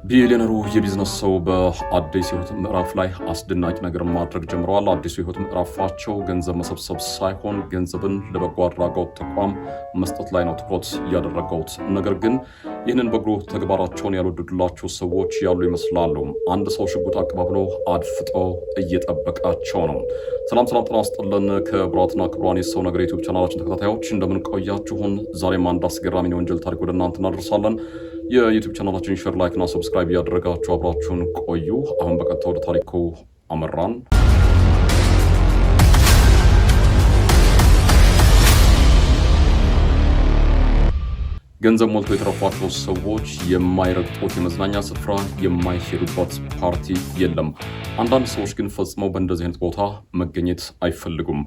ቢሊዮነሩ የቢዝነስ ሰው በአዲስ ህይወት ምዕራፍ ላይ አስደናቂ ነገር ማድረግ ጀምረዋል። አዲሱ ህይወት ምዕራፋቸው ገንዘብ መሰብሰብ ሳይሆን ገንዘብን ለበጎ አድራጎት ተቋም መስጠት ላይ ነው ትኩረት ያደረጉት። ነገር ግን ይህንን በጎ ተግባራቸውን ያልወደዱላቸው ሰዎች ያሉ ይመስላሉ። አንድ ሰው ሽጉጥ አቀባብሎ አድፍጦ እየጠበቃቸው ነው። ሰላም ጤና ይስጥልን ክቡራትና ክቡራን የሰው ነገር ዩቲዩብ ቻናላችን ተከታታዮች እንደምን ቆያችሁን? ዛሬም አንድ አስገራሚ የወንጀል ታሪክ ወደ እናንተ እናደርሳለን። የዩቲዩብ ቻናላችን ሼር፣ ላይክ እና ሰብስክራይብ ያደረጋችሁ አብራችሁን ቆዩ። አሁን በቀጥታ ወደ ታሪኩ አመራን። ገንዘብ ሞልቶ የተረፋቸው ሰዎች የማይረግጡት የመዝናኛ ስፍራ፣ የማይሄዱበት ፓርቲ የለም። አንዳንድ ሰዎች ግን ፈጽመው በእንደዚህ አይነት ቦታ መገኘት አይፈልጉም።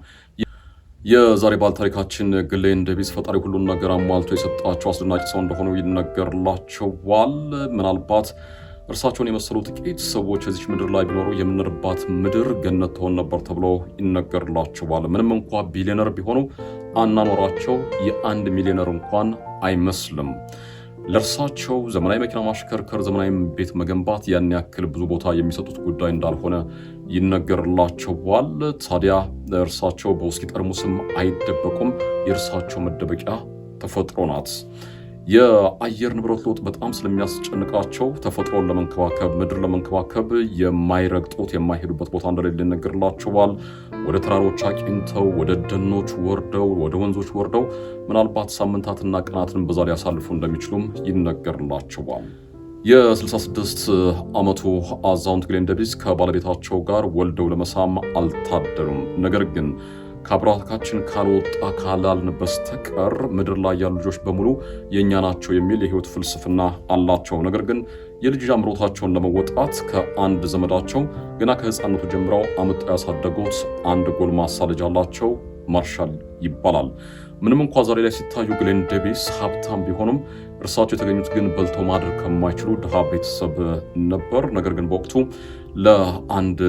የዛሬ ባለ ታሪካችን ግሌን ዴቪስ ፈጣሪ ሁሉን ነገር አሟልቶ የሰጣቸው አስደናቂ ሰው እንደሆኑ ይነገርላቸዋል። ምናልባት እርሳቸውን የመሰሉ ጥቂት ሰዎች እዚች ምድር ላይ ቢኖሩ የምንኖርባት ምድር ገነት ትሆን ነበር ተብሎ ይነገርላቸዋል። ምንም እንኳ ቢሊዮነር ቢሆኑ አናኖራቸው የ1 ሚሊዮነር እንኳን አይመስልም። ለእርሳቸው ዘመናዊ መኪና ማሽከርከር፣ ዘመናዊ ቤት መገንባት ያን ያክል ብዙ ቦታ የሚሰጡት ጉዳይ እንዳልሆነ ይነገርላቸዋል። ታዲያ እርሳቸው በውስኪ ጠርሙስም አይደበቁም። የእርሳቸው መደበቂያ ተፈጥሮ ናት። የአየር ንብረት ለውጥ በጣም ስለሚያስጨንቃቸው ተፈጥሮን ለመንከባከብ፣ ምድር ለመንከባከብ የማይረግጡት የማይሄዱበት ቦታ እንደሌለ ይነገርላቸዋል። ወደ ተራሮች አቂንተው፣ ወደ ደኖች ወርደው፣ ወደ ወንዞች ወርደው ምናልባት ሳምንታትና ቀናትን በዛ ሊያሳልፉ እንደሚችሉም ይነገርላቸዋል። የ66 ዓመቱ አዛውንት ግሌን ዴቪስ ከባለቤታቸው ጋር ወልደው ለመሳም አልታደሉም። ነገር ግን ከአብራካችን ካልወጣ ካላልን በስተቀር ምድር ላይ ያሉ ልጆች በሙሉ የእኛ ናቸው የሚል የህይወት ፍልስፍና አላቸው። ነገር ግን የልጅ አምሮታቸውን ለመወጣት ከአንድ ዘመዳቸው ገና ከህፃነቱ ጀምረው አምጠው ያሳደጉት አንድ ጎልማሳ ልጅ አላቸው። ማርሻል ይባላል። ምንም እንኳ ዛሬ ላይ ሲታዩ ግሌን ዴቪስ ሀብታም ቢሆኑም እርሳቸው የተገኙት ግን በልቶ ማደር ከማይችሉ ድሃ ቤተሰብ ነበር። ነገር ግን በወቅቱ ለአንድ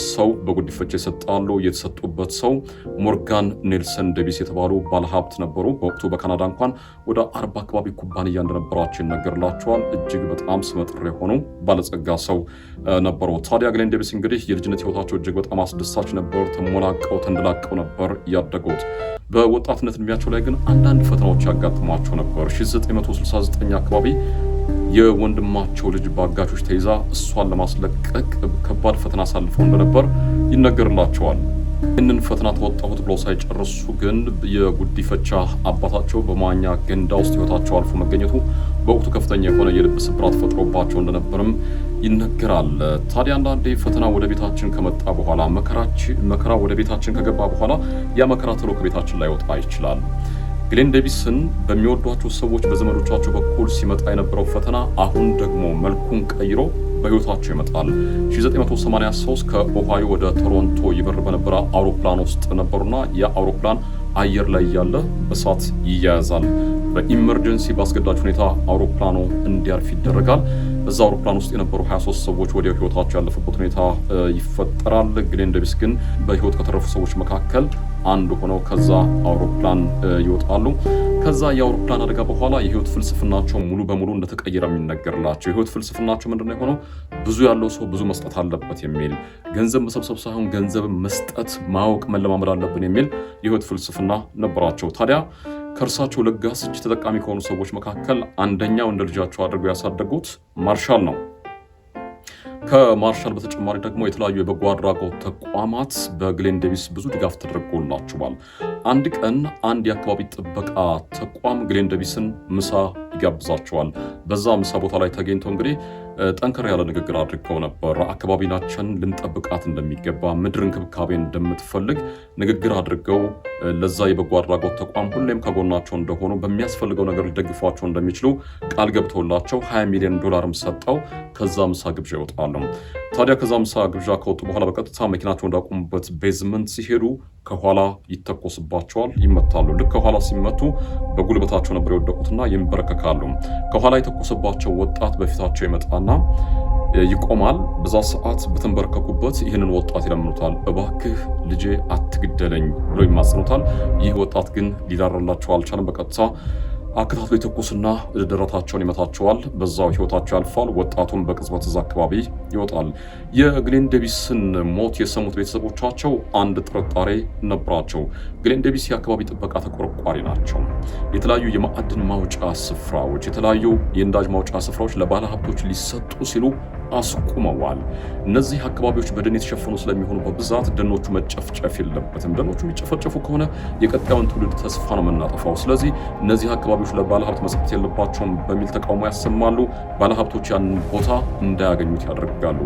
ሰው በጉዲፈቻ ይሰጣሉ። የተሰጡበት ሰው ሞርጋን ኔልሰን ዴቪስ የተባሉ ባለሀብት ነበሩ። በወቅቱ በካናዳ እንኳን ወደ 40 አካባቢ ኩባንያ እንደነበራቸው ይነገርላቸዋል። እጅግ በጣም ስመጥር የሆኑ ባለጸጋ ሰው ነበሩ። ታዲያ ግሌን ዴቪስ እንግዲህ የልጅነት ህይወታቸው እጅግ በጣም አስደሳች ነበር። ተሞላቀው ተንደላቀው ነበር ያደጉት። በወጣትነት እድሜያቸው ላይ ግን አንዳንድ ፈተናዎች ያጋጥሟቸው ነበር። 1969 አካባቢ የወንድማቸው ልጅ በአጋቾች ተይዛ እሷን ለማስለቀቅ ከባድ ፈተና አሳልፈው እንደነበር ይነገርላቸዋል። ይህንን ፈተና ተወጣሁት ብለው ሳይጨርሱ ግን የጉዲፈቻ አባታቸው በመዋኛ ገንዳ ውስጥ ህይወታቸው አልፎ መገኘቱ በወቅቱ ከፍተኛ የሆነ የልብ ስብራት ፈጥሮባቸው እንደነበርም ይነገራል። ታዲያ አንዳንዴ ፈተና ወደ ቤታችን ከመጣ በኋላ መከራ ወደ ቤታችን ከገባ በኋላ ያ መከራ ቶሎ ከቤታችን ላይ ወጣ ይችላል። ግሌን ዴቪስን በሚወዷቸው ሰዎች በዘመዶቻቸው በኩል ሲመጣ የነበረው ፈተና አሁን ደግሞ መልኩን ቀይሮ በህይወታቸው ይመጣል። 1983 ከኦሃዮ ወደ ቶሮንቶ ይበር በነበረ አውሮፕላን ውስጥ ነበሩና ያ አውሮፕላን አየር ላይ ያለ በእሳት ይያያዛል። በኢመርጀንሲ በአስገዳጅ ሁኔታ አውሮፕላኑ እንዲያርፍ ይደረጋል። እዛ አውሮፕላን ውስጥ የነበሩ 23 ሰዎች ወዲያው ህይወታቸው ያለፈበት ሁኔታ ይፈጠራል። ግሌን ዴቪስ ግን በህይወት ከተረፉ ሰዎች መካከል አንዱ ሆነው ከዛ አውሮፕላን ይወጣሉ። ከዛ የአውሮፕላን አደጋ በኋላ የህይወት ፍልስፍናቸው ሙሉ በሙሉ እንደተቀየረ የሚነገርላቸው። የህይወት ፍልስፍናቸው ምንድነው የሆነው? ብዙ ያለው ሰው ብዙ መስጠት አለበት የሚል፣ ገንዘብ መሰብሰብ ሳይሆን ገንዘብ መስጠት ማወቅ መለማመድ አለብን የሚል የህይወት ፍልስፍና ነበራቸው። ታዲያ ከእርሳቸው ለጋስ እጅ ተጠቃሚ ከሆኑ ሰዎች መካከል አንደኛው እንደ ልጃቸው አድርገው ያሳደጉት ማርሻል ነው። ከማርሻል በተጨማሪ ደግሞ የተለያዩ የበጎ አድራጎት ተቋማት በግሌን ዴቪስ ብዙ ድጋፍ ተደርጎላቸዋል። አንድ ቀን አንድ የአካባቢ ጥበቃ ተቋም ግሌን ዴቪስን ምሳ ይጋብዛቸዋል። በዛ ምሳ ቦታ ላይ ተገኝተው እንግዲህ ጠንከር ያለ ንግግር አድርገው ነበር። አካባቢናችን ልንጠብቃት እንደሚገባ፣ ምድር እንክብካቤ እንደምትፈልግ ንግግር አድርገው ለዛ የበጎ አድራጎት ተቋም ሁሌም ከጎናቸው እንደሆኑ፣ በሚያስፈልገው ነገር ሊደግፏቸው እንደሚችሉ ቃል ገብተውላቸው $20 ሚሊዮን ሰጠው ከዛ ምሳ ግብዣ ይወጣሉ። ታዲያ ከዛ ምሳ ግብዣ ከወጡ በኋላ በቀጥታ መኪናቸው እንዳቆሙበት ቤዝመንት ሲሄዱ ከኋላ ይተኮስባቸዋል፣ ይመታሉ። ልክ ከኋላ ሲመቱ በጉልበታቸው ነበር የወደቁትና ይንበረከካሉ። ከኋላ የተኮሰባቸው ወጣት በፊታቸው ይመጣና ይቆማል። በዛ ሰዓት በተንበረከኩበት ይህንን ወጣት ይለምኑታል። እባክህ ልጄ አትግደለኝ ብሎ ይማጽኑታል። ይህ ወጣት ግን ሊራራላቸው አልቻለም። በቀጥታ አከታትሎ የተኩስና ደረታቸውን ይመታቸዋል። በዛው ህይወታቸው ያልፋል። ወጣቱን በቅጽበት እዛ አካባቢ ይወጣል። የግሌን ዴቪስን ሞት የሰሙት ቤተሰቦቻቸው አንድ ጥርጣሬ ነበራቸው። ግሌን ዴቪስ የአካባቢ ጥበቃ ተቆርቋሪ ናቸው። የተለያዩ የማዕድን ማውጫ ስፍራዎች፣ የተለያዩ የነዳጅ ማውጫ ስፍራዎች ለባለሀብቶች ሊሰጡ ሲሉ አስቁመዋል። እነዚህ አካባቢዎች በደን የተሸፈኑ ስለሚሆኑ በብዛት ደኖቹ መጨፍጨፍ የለበትም። ደኖቹ የሚጨፈጨፉ ከሆነ የቀጣዩን ትውልድ ተስፋ ነው የምናጠፋው። ስለዚህ እነዚህ አካባቢዎች ለባለሀብት መስጠት የለባቸውም በሚል ተቃውሞ ያሰማሉ። ባለሀብቶች ያንን ቦታ እንዳያገኙት ያደርጋሉ።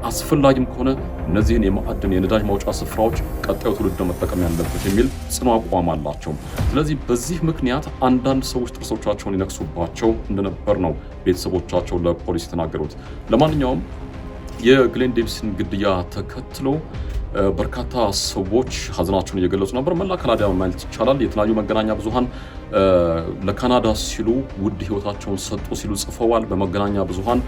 አስፈላጊም ከሆነ እነዚህን የማዕድን የነዳጅ ማውጫ ስፍራዎች ቀጣዩ ትውልድ መጠቀም ያለበት የሚል ጽኑ አቋም አላቸው። ስለዚህ በዚህ ምክንያት አንዳንድ ሰዎች ጥርሶቻቸውን ይነክሱባቸው እንደነበር ነው ቤተሰቦቻቸው ለፖሊስ የተናገሩት። ለማንኛውም የግሌን ዴቪስን ግድያ ተከትሎ በርካታ ሰዎች ሀዘናቸውን እየገለጹ ነበር። መላ ካናዳ ማለት ይቻላል የተለያዩ መገናኛ ብዙሃን ለካናዳ ሲሉ ውድ ህይወታቸውን ሰጡ ሲሉ ጽፈዋል። በመገናኛ ብዙሃን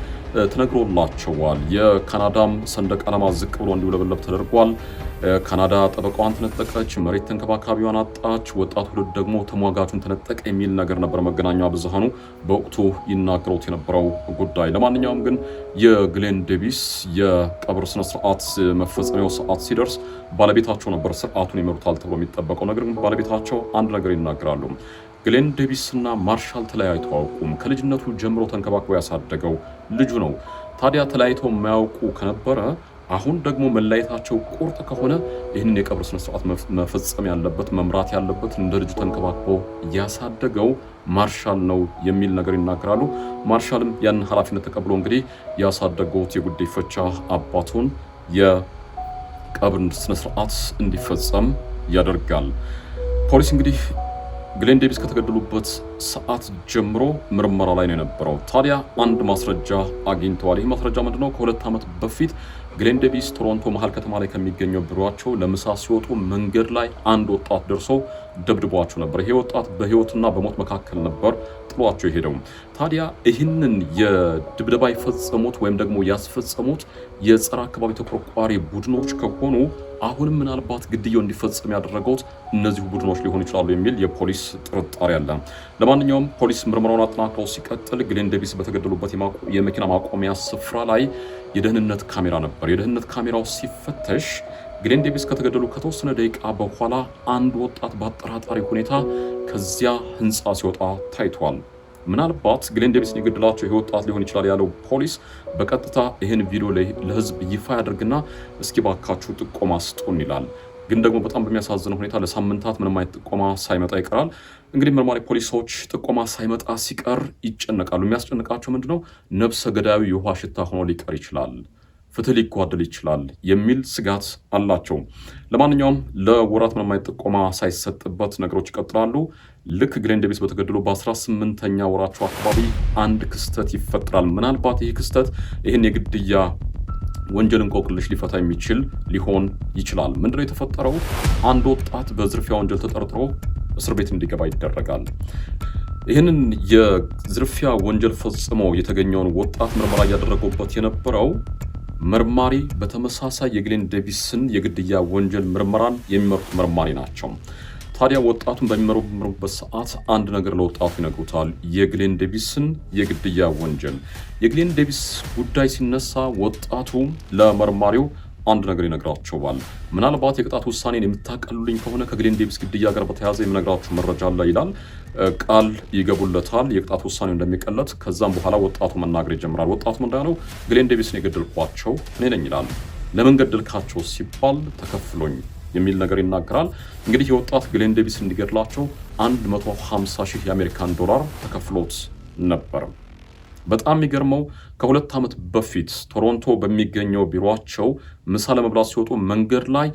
ተነግሮላቸዋል። የካናዳም ሰንደቅ ዓላማ ዝቅ ብሎ እንዲውለበለብ ተደርጓል። ካናዳ ጠበቃዋን ተነጠቀች፣ መሬት ተንከባካቢዋን አጣች፣ ወጣቱ ትውልድ ደግሞ ተሟጋቹን ተነጠቀ የሚል ነገር ነበር መገናኛ ብዙሃኑ በወቅቱ ይናገሩት የነበረው ጉዳይ። ለማንኛውም ግን የግሌን ዴቪስ የቀብር ስነስርዓት መፈጸሚያው ሰዓት ሲደርስ ባለቤታቸው ነበር ስርዓቱን ይመሩታል ተብሎ የሚጠበቀው። ነገር ግን ባለቤታቸው አንድ ነገር ይናገራሉ። ግሌን ዴቪስ እና ማርሻል ተለያይተው አያውቁም። ከልጅነቱ ጀምሮ ተንከባክቦ ያሳደገው ልጁ ነው። ታዲያ ተለያይተው የማያውቁ ከነበረ አሁን ደግሞ መለያየታቸው ቁርጥ ከሆነ ይህንን የቀብር ስነስርዓት መፈጸም ያለበት መምራት ያለበት እንደ ልጁ ተንከባክቦ ያሳደገው ማርሻል ነው የሚል ነገር ይናገራሉ። ማርሻልም ያንን ኃላፊነት ተቀብሎ እንግዲህ ያሳደገውት የጉዲፈቻ አባቱን የቀብር ስነስርዓት እንዲፈጸም ያደርጋል። ፖሊስ እንግዲህ ግሌን ዴቪስ ከተገደሉበት ሰዓት ጀምሮ ምርመራ ላይ ነው የነበረው። ታዲያ አንድ ማስረጃ አግኝተዋል። ይህ ማስረጃ ምንድነው? ከ2 ዓመት በፊት ግሌን ዴቪስ ቶሮንቶ መሀል ከተማ ላይ ከሚገኘው ቢሮቸው ለምሳ ሲወጡ መንገድ ላይ አንድ ወጣት ደርሶ ደብድቧቸው ነበር። ይሄ ወጣት በህይወትና በሞት መካከል ነበር ጥሏቸው የሄደው። ታዲያ ይህንን የድብደባ የፈጸሙት ወይም ደግሞ ያስፈጸሙት የጸረ አካባቢ ተቆርቋሪ ቡድኖች ከሆኑ አሁንም ምናልባት ግድያው እንዲፈጸም ያደረጉት እነዚሁ ቡድኖች ሊሆኑ ይችላሉ የሚል የፖሊስ ጥርጣሬ አለ። ለማንኛውም ፖሊስ ምርመራውን አጠናክሮ ሲቀጥል ግሌን ዴቪስ በተገደሉበት የመኪና ማቆሚያ ስፍራ ላይ የደህንነት ካሜራ ነበር። የደህንነት ካሜራው ሲፈተሽ ግሌን ዴቪስ ከተገደሉ ከተወሰነ ደቂቃ በኋላ አንድ ወጣት በአጠራጣሪ ሁኔታ ከዚያ ህንፃ ሲወጣ ታይቷል። ምናልባት ግሌን ዴቪስን የገደላቸው ይህ ወጣት ሊሆን ይችላል ያለው ፖሊስ በቀጥታ ይህን ቪዲዮ ላይ ለህዝብ ይፋ ያደርግና እስኪ ባካችሁ ጥቆማ ስጡን ይላል። ግን ደግሞ በጣም በሚያሳዝነው ሁኔታ ለሳምንታት ምንም አይነት ጥቆማ ሳይመጣ ይቀራል። እንግዲህ መርማሪ ፖሊሶች ጥቆማ ሳይመጣ ሲቀር ይጨነቃሉ። የሚያስጨንቃቸው ምንድነው? ነብሰ ገዳዩ የውሃ ሽታ ሆኖ ሊቀር ይችላል፣ ፍትህ ሊጓደል ይችላል የሚል ስጋት አላቸው። ለማንኛውም ለወራት ምንም አይነት ጥቆማ ሳይሰጥበት ነገሮች ይቀጥላሉ። ልክ ግሌን ዴቪስ በተገደሉ በ18ኛ ወራቸው አካባቢ አንድ ክስተት ይፈጠራል። ምናልባት ይህ ክስተት ይህን የግድያ ወንጀል እንቆቅልሽ ሊፈታ የሚችል ሊሆን ይችላል። ምንድነው የተፈጠረው? አንድ ወጣት በዝርፊያ ወንጀል ተጠርጥሮ እስር ቤት እንዲገባ ይደረጋል። ይህንን የዝርፊያ ወንጀል ፈጽሞ የተገኘውን ወጣት ምርመራ እያደረጉበት የነበረው መርማሪ በተመሳሳይ የግሌን ዴቪስን የግድያ ወንጀል ምርመራን የሚመሩት መርማሪ ናቸው። ታዲያ ወጣቱን በሚመረምሩበት ሰዓት አንድ ነገር ለወጣቱ ይነግሩታል። የግሌን ዴቪስን የግድያ ወንጀል የግሌን ዴቪስ ጉዳይ ሲነሳ ወጣቱ ለመርማሪው አንድ ነገር ይነግራቸዋል። ምናልባት የቅጣት ውሳኔን የምታቀሉልኝ ከሆነ ከግሌን ዴቪስ ግድያ ጋር በተያያዘ የምነግራችሁ መረጃ አለ ይላል። ቃል ይገቡለታል የቅጣት ውሳኔው እንደሚቀለት። ከዛም በኋላ ወጣቱ መናገር ይጀምራል። ወጣቱ እንዳለው ግሌን ዴቪስን የገደልኳቸው እኔ ነኝ ይላል። ለምን ገደልካቸው ሲባል ተከፍሎኝ የሚል ነገር ይናገራል። እንግዲህ የወጣት ግሌን ዴቪስ እንዲገድላቸው 150,000 የአሜሪካን ዶላር ተከፍሎት ነበር። በጣም የሚገርመው ከ2 ዓመት በፊት ቶሮንቶ በሚገኘው ቢሮቸው ምሳ ለመብላት ሲወጡ መንገድ ላይ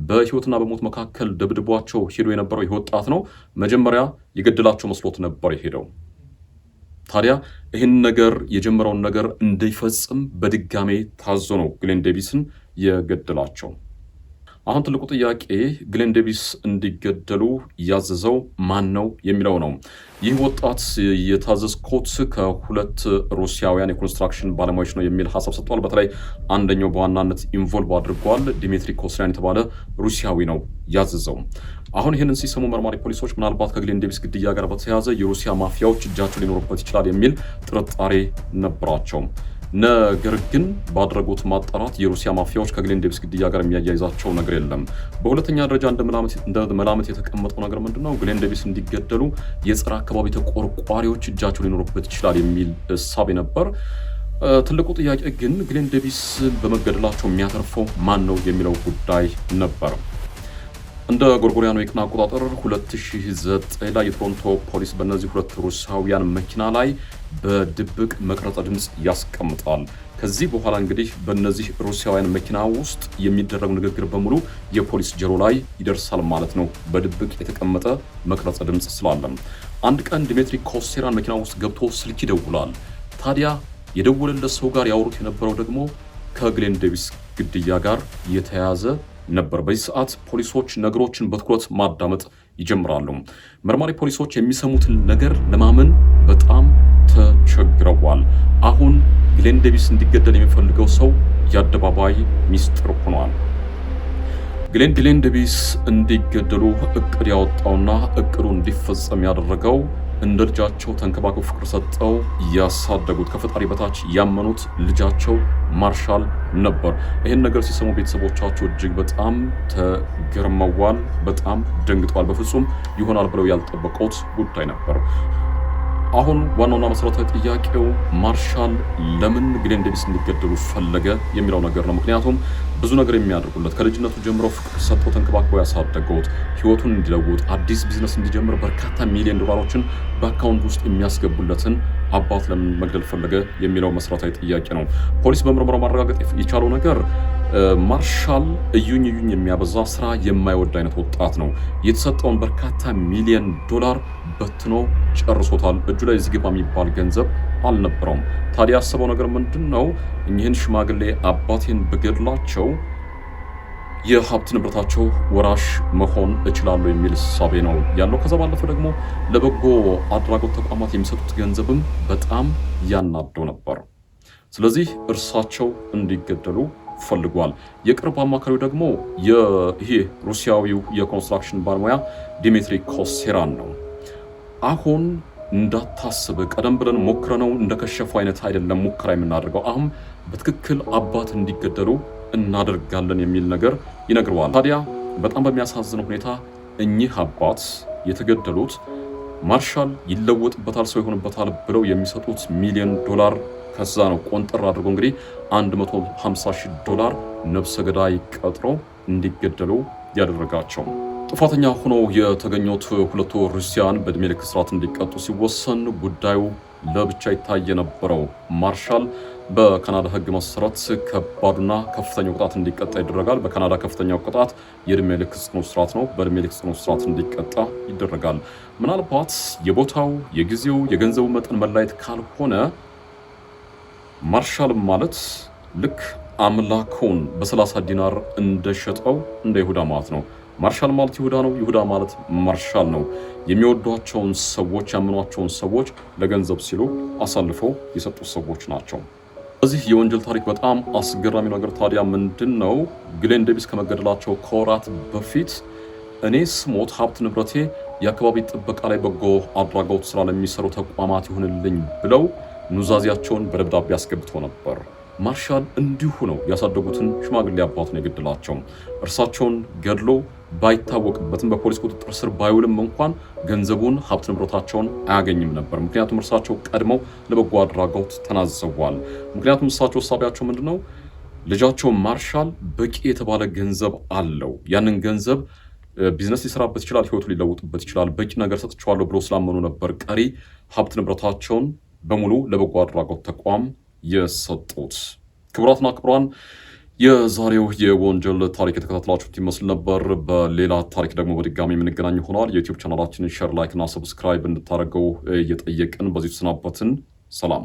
በህይወትና በሞት መካከል ደብድቧቸው ሄዶ የነበረው ይህ ወጣት ነው። መጀመሪያ የገደላቸው መስሎት ነበር የሄደው። ታዲያ ይህን ነገር የጀመረውን ነገር እንዲፈጽም በድጋሜ ታዞ ነው ግሌን ዴቪስን የገደላቸው። አሁን ትልቁ ጥያቄ ግሌን ዴቪስ እንዲገደሉ ያዘዘው ማን ነው የሚለው ነው። ይህ ወጣት የታዘዝኩት ከሁለት ሩሲያውያን የኮንስትራክሽን ባለሙያዎች ነው የሚል ሀሳብ ሰጥቷል። በተለይ አንደኛው በዋናነት ኢንቮልቭ አድርጓል። ዲሚትሪ ኮስቲያን የተባለ ሩሲያዊ ነው ያዘዘው። አሁን ይህንን ሲሰሙ መርማሪ ፖሊሶች ምናልባት ከግሌን ዴቪስ ግድያ ጋር በተያያዘ የሩሲያ ማፊያዎች እጃቸው ሊኖሩበት ይችላል የሚል ጥርጣሬ ነበራቸው። ነገር ግን ባደረጉት ማጣራት የሩሲያ ማፊያዎች ከግሌን ዴቪስ ግድያ ጋር የሚያያይዛቸው ነገር የለም። በሁለተኛ ደረጃ እንደ መላምት የተቀመጠው ነገር ምንድነው? ግሌን ዴቪስ እንዲገደሉ የጸረ አካባቢ ተቆርቋሪዎች እጃቸው ሊኖሩበት ይችላል የሚል እሳቤ ነበር። ትልቁ ጥያቄ ግን ግሌን ዴቪስ በመገደላቸው የሚያተርፈው ማን ነው የሚለው ጉዳይ ነበር። እንደ ጎርጎሪያኑ የቀን አቆጣጠር 2009 ላይ የቶሮንቶ ፖሊስ በእነዚህ ሁለት ሩሲያውያን መኪና ላይ በድብቅ መቅረጸ ድምፅ ያስቀምጣል። ከዚህ በኋላ እንግዲህ በእነዚህ ሩሲያውያን መኪና ውስጥ የሚደረግ ንግግር በሙሉ የፖሊስ ጆሮ ላይ ይደርሳል ማለት ነው፣ በድብቅ የተቀመጠ መቅረጸ ድምፅ ስላለም። አንድ ቀን ዲሚትሪ ኮስቴራን መኪና ውስጥ ገብቶ ስልክ ይደውላል። ታዲያ የደወለለት ሰው ጋር ያወሩት የነበረው ደግሞ ከግሌን ዴቪስ ግድያ ጋር የተያያዘ ነበር። በዚህ ሰዓት ፖሊሶች ነገሮችን በትኩረት ማዳመጥ ይጀምራሉ። መርማሪ ፖሊሶች የሚሰሙትን ነገር ለማመን በጣም ተቸግረዋል። አሁን ግሌን ዴቪስ እንዲገደል የሚፈልገው ሰው የአደባባይ ሚስጥር ሆኗል። ግሌን ዴቪስ እንዲገደሉ እቅድ ያወጣውና እቅዱ እንዲፈጸም ያደረገው እንደ ልጃቸው ተንከባክበው ፍቅር ሰጠው ያሳደጉት ከፈጣሪ በታች ያመኑት ልጃቸው ማርሻል ነበር። ይህን ነገር ሲሰሙ ቤተሰቦቻቸው እጅግ በጣም ተገርመዋል፣ በጣም ደንግጠዋል። በፍጹም ይሆናል ብለው ያልጠበቁት ጉዳይ ነበር። አሁን ዋናውና መሰረታዊ ጥያቄው ማርሻል ለምን ግሌን ዴቪስ እንዲገደሉ ፈለገ የሚለው ነገር ነው። ምክንያቱም ብዙ ነገር የሚያደርጉለት ከልጅነቱ ጀምሮ ፍቅር ሰጥተው ተንከባክበው ያሳደጉት ህይወቱን እንዲለውጥ አዲስ ቢዝነስ እንዲጀምር በርካታ ሚሊዮን ዶላሮችን በአካውንት ውስጥ የሚያስገቡለትን አባት ለምን መግደል ፈለገ የሚለው መሰረታዊ ጥያቄ ነው። ፖሊስ በምርመራው ማረጋገጥ የቻለው ነገር ማርሻል እዩኝ የሚያበዛ ስራ የማይወድ አይነት ወጣት ነው። የተሰጠውን በርካታ ሚሊዮን ዶላር በትኖ ጨርሶታል። እጁ ላይ ዝግባ የሚባል ገንዘብ አልነበረውም። ታዲያ ያሰበው ነገር ምንድን ነው? እኚህን ሽማግሌ አባቴን ብገድላቸው የሀብት ንብረታቸው ወራሽ መሆን እችላለሁ የሚል እሳቤ ነው ያለው። ከዛ ባለፈ ደግሞ ለበጎ አድራጎት ተቋማት የሚሰጡት ገንዘብም በጣም ያናደው ነበር። ስለዚህ እርሳቸው እንዲገደሉ ፈልጓል። የቅርብ አማካሪው ደግሞ ይሄ ሩሲያዊው የኮንስትራክሽን ባለሙያ ዲሚትሪ ኮስቴራን ነው። አሁን እንዳታስብ ቀደም ብለን ሞክረነው እንደከሸፈው አይነት አይደለም ሙከራ የምናደርገው፣ አሁን በትክክል አባት እንዲገደሉ እናደርጋለን የሚል ነገር ይነግረዋል። ታዲያ በጣም በሚያሳዝን ሁኔታ እኚህ አባት የተገደሉት ማርሻል ይለወጥበታል፣ ሰው ይሆንበታል ብለው የሚሰጡት ሚሊዮን ዶላር ከዛ ነው ቆንጠር አድርጎ እንግዲህ $150,000 ነፍሰ ገዳይ ቀጥሮ እንዲገደሉ ያደረጋቸው። ጥፋተኛ ሆነው የተገኙት ሁለቱ ሩሲያን በዕድሜ ልክ እስራት እንዲቀጡ ሲወሰን ጉዳዩ ለብቻ ይታይ የነበረው ማርሻል በካናዳ ሕግ መሰረት ከባዱና ከፍተኛው ቅጣት እንዲቀጣ ይደረጋል። በካናዳ ከፍተኛው ቅጣት የዕድሜ ልክ ጽኑ እስራት ነው። በዕድሜ ልክ ጽኑ እስራት እንዲቀጣ ይደረጋል። ምናልባት የቦታው የጊዜው የገንዘቡ መጠን መለያየት ካልሆነ ማርሻል ማለት ልክ አምላኩን በ30 ዲናር እንደሸጠው እንደ ይሁዳ ማለት ነው። ማርሻል ማለት ይሁዳ ነው፣ ይሁዳ ማለት ማርሻል ነው። የሚወዷቸውን ሰዎች ያምኗቸውን ሰዎች ለገንዘብ ሲሉ አሳልፈው የሰጡ ሰዎች ናቸው። በዚህ የወንጀል ታሪክ በጣም አስገራሚ ነገር ታዲያ ምንድን ነው? ግሌን ዴቪስ ከመገደላቸው ከወራት በፊት እኔ ስሞት ሀብት ንብረቴ የአካባቢ ጥበቃ ላይ በጎ አድራጎት ስራ ለሚሰሩ ተቋማት ይሁንልኝ ብለው ኑዛዜያቸውን በደብዳቤ አስገብተው ነበር። ማርሻል እንዲሁ ነው ያሳደጉትን ሽማግሌ አባቱን የገደላቸው። እርሳቸውን ገድሎ ባይታወቅበትም በፖሊስ ቁጥጥር ስር ባይውልም እንኳን ገንዘቡን ሀብት ንብረታቸውን አያገኝም ነበር። ምክንያቱም እርሳቸው ቀድመው ለበጎ አድራጎት ተናዘዋል። ምክንያቱም እሳቸው ሳቢያቸው ምንድነው ልጃቸው ማርሻል በቂ የተባለ ገንዘብ አለው፣ ያንን ገንዘብ ቢዝነስ ሊሰራበት ይችላል፣ ህይወቱ ሊለውጥበት ይችላል፣ በቂ ነገር ሰጥቼዋለሁ ብሎ ስላመኑ ነበር ቀሪ ሀብት ንብረታቸውን በሙሉ ለበጎ አድራጎት ተቋም የሰጡት። ክቡራትና ክቡራን የዛሬው የወንጀል ታሪክ የተከታተላችሁት ይመስል ነበር። በሌላ ታሪክ ደግሞ በድጋሚ የምንገናኝ ሆኗል። የዩቲዩብ ቻናላችንን ሼር፣ ላይክ እና ሰብስክራይብ እንድታደርገው እየጠየቅን በዚህ ተሰናበትን። ሰላም።